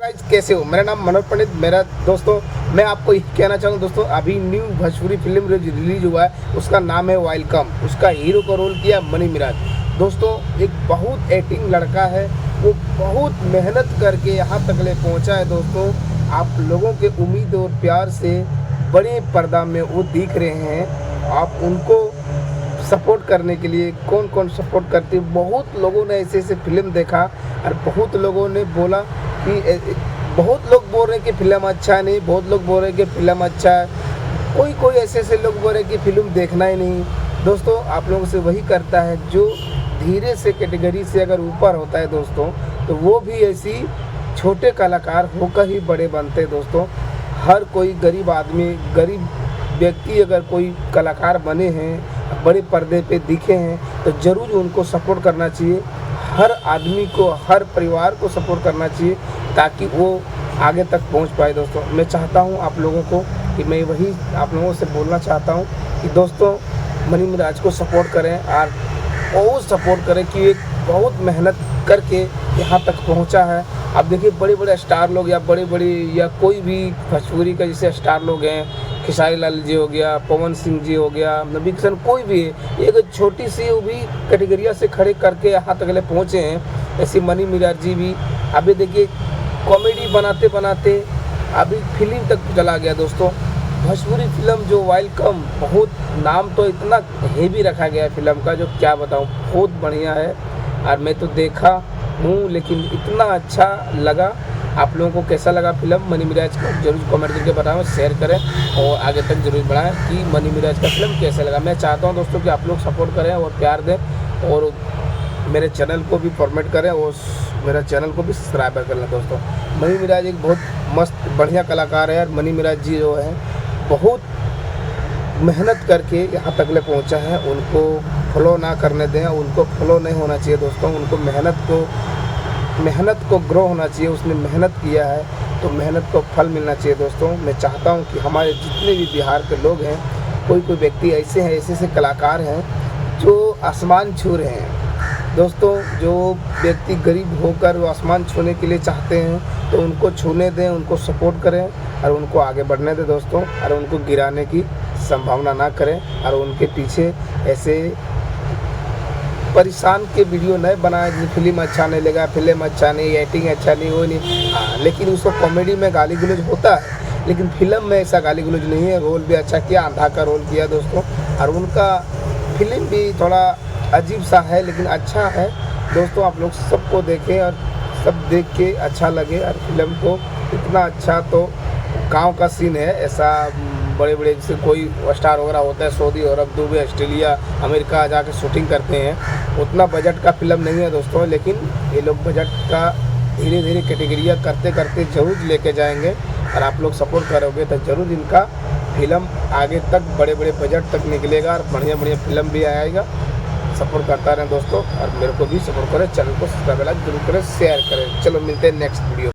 Guys कैसे हो। मेरा नाम मनोज पंडित। मेरा दोस्तों मैं आपको ये कहना चाहूँ दोस्तों, अभी न्यू भोजपुरी फिल्म रिलीज हुआ है, उसका नाम है वेलकम। उसका हीरो का रोल किया मनी मिराज। दोस्तों एक बहुत एक्टिंग लड़का है, वो बहुत मेहनत करके यहाँ तक ले पहुँचा है। दोस्तों आप लोगों के उम्मीद और प्यार से बड़े पर्दा में वो दिख रहे हैं। आप उनको सपोर्ट करने के लिए कौन कौन सपोर्ट करते हैं। बहुत लोगों ने ऐसे ऐसे फिल्म देखा और बहुत लोगों ने बोला कि बहुत लोग बोल रहे हैं कि फिल्म अच्छा नहीं, बहुत लोग बोल रहे हैं कि फिल्म अच्छा है, कोई कोई ऐसे ऐसे लोग बोल रहे हैं कि फिल्म देखना ही नहीं। दोस्तों आप लोगों से वही करता है जो धीरे से कैटेगरी से अगर ऊपर होता है दोस्तों, तो वो भी ऐसी छोटे कलाकार होकर ही बड़े बनते हैं। दोस्तों हर कोई गरीब आदमी, गरीब व्यक्ति अगर कोई कलाकार बने हैं, बड़े पर्दे पे दिखे हैं, तो ज़रूर उनको सपोर्ट करना चाहिए। हर आदमी को, हर परिवार को सपोर्ट करना चाहिए ताकि वो आगे तक पहुंच पाए। दोस्तों मैं चाहता हूं आप लोगों को कि मैं वही आप लोगों से बोलना चाहता हूं कि दोस्तों मनी मिराज को सपोर्ट करें और बहुत सपोर्ट करें कि एक बहुत मेहनत करके यहाँ तक पहुँचा है। अब देखिए बड़े बड़े स्टार लोग या बड़े बड़े या कोई भी भोजपुरी का जैसे स्टार लोग हैं, खेसारी लाल जी हो गया, पवन सिंह जी हो गया, नबी किशन, कोई भी है, एक छोटी सी वो भी कैटेगरिया से खड़े करके यहाँ तक ले पहुँचे हैं। ऐसे मनी मिराज जी भी अभी देखिए कॉमेडी बनाते बनाते अभी फिल्म तक चला गया। दोस्तों भोजपुरी फिल्म जो वेलकम, बहुत नाम तो इतना हेवी रखा गया है फिल्म का, जो क्या बताऊँ, बहुत बढ़िया है। और मैं तो देखा हूँ लेकिन इतना अच्छा लगा। आप लोगों को कैसा लगा फिल्म मनी मिराज का जरूर कमेंट करके बताएं, शेयर करें और आगे तक जरूर बढ़ाएं कि मनी मिराज का फिल्म कैसा लगा। मैं चाहता हूं दोस्तों कि आप लोग सपोर्ट करें और प्यार दें और मेरे चैनल को भी फॉर्मेट करें और मेरा चैनल को भी सब्सक्राइब कर लें। दोस्तों मनी मिराज एक बहुत मस्त बढ़िया कलाकार है और मनी मिराज जी जो है बहुत मेहनत करके यहाँ तक ले पहुँचा है। उनको फॉलो ना करने दें, उनको फॉलो नहीं होना चाहिए। दोस्तों उनको मेहनत को ग्रो होना चाहिए। उसने मेहनत किया है तो मेहनत को फल मिलना चाहिए। दोस्तों मैं चाहता हूं कि हमारे जितने भी बिहार के लोग हैं, कोई कोई व्यक्ति ऐसे हैं, ऐसे कलाकार हैं जो आसमान छू रहे हैं। दोस्तों जो व्यक्ति गरीब होकर वो आसमान छूने के लिए चाहते हैं तो उनको छूने दें, उनको सपोर्ट करें और उनको आगे बढ़ने दें। दोस्तों और उनको गिराने की संभावना ना करें और उनके पीछे ऐसे परेशान के वीडियो नए बनाए कि फिल्म अच्छा नहीं लगा, फिल्म अच्छा नहीं, एक्टिंग अच्छा नहीं, वो नहीं। हाँ लेकिन उसको कॉमेडी में गाली गलौज होता है, लेकिन फिल्म में ऐसा गाली गलौज नहीं है। रोल भी अच्छा किया, आंधा का रोल किया दोस्तों, और उनका फिल्म भी थोड़ा अजीब सा है लेकिन अच्छा है। दोस्तों आप लोग सबको देखें और सब देख के अच्छा लगे। और फिल्म को इतना अच्छा तो गाँव का सीन है, ऐसा बड़े बड़े जैसे कोई स्टार वगैरह होता है सऊदी अरब, दुबई, ऑस्ट्रेलिया, अमेरिका जाके शूटिंग करते हैं, उतना बजट का फिल्म नहीं है दोस्तों। लेकिन ये लोग बजट का धीरे धीरे कैटेगरिया करते करते जरूर लेके जाएंगे और आप लोग सपोर्ट करोगे तो ज़रूर इनका फिल्म आगे तक बड़े बड़े बजट तक निकलेगा और बढ़िया बढ़िया फिल्म भी आएगा। सपोर्ट करता रहें दोस्तों और मेरे को भी सपोर्ट करें, चैनल को सब्सक्राइब जरूर करें, शेयर करें। चलो मिलते हैं नेक्स्ट वीडियो।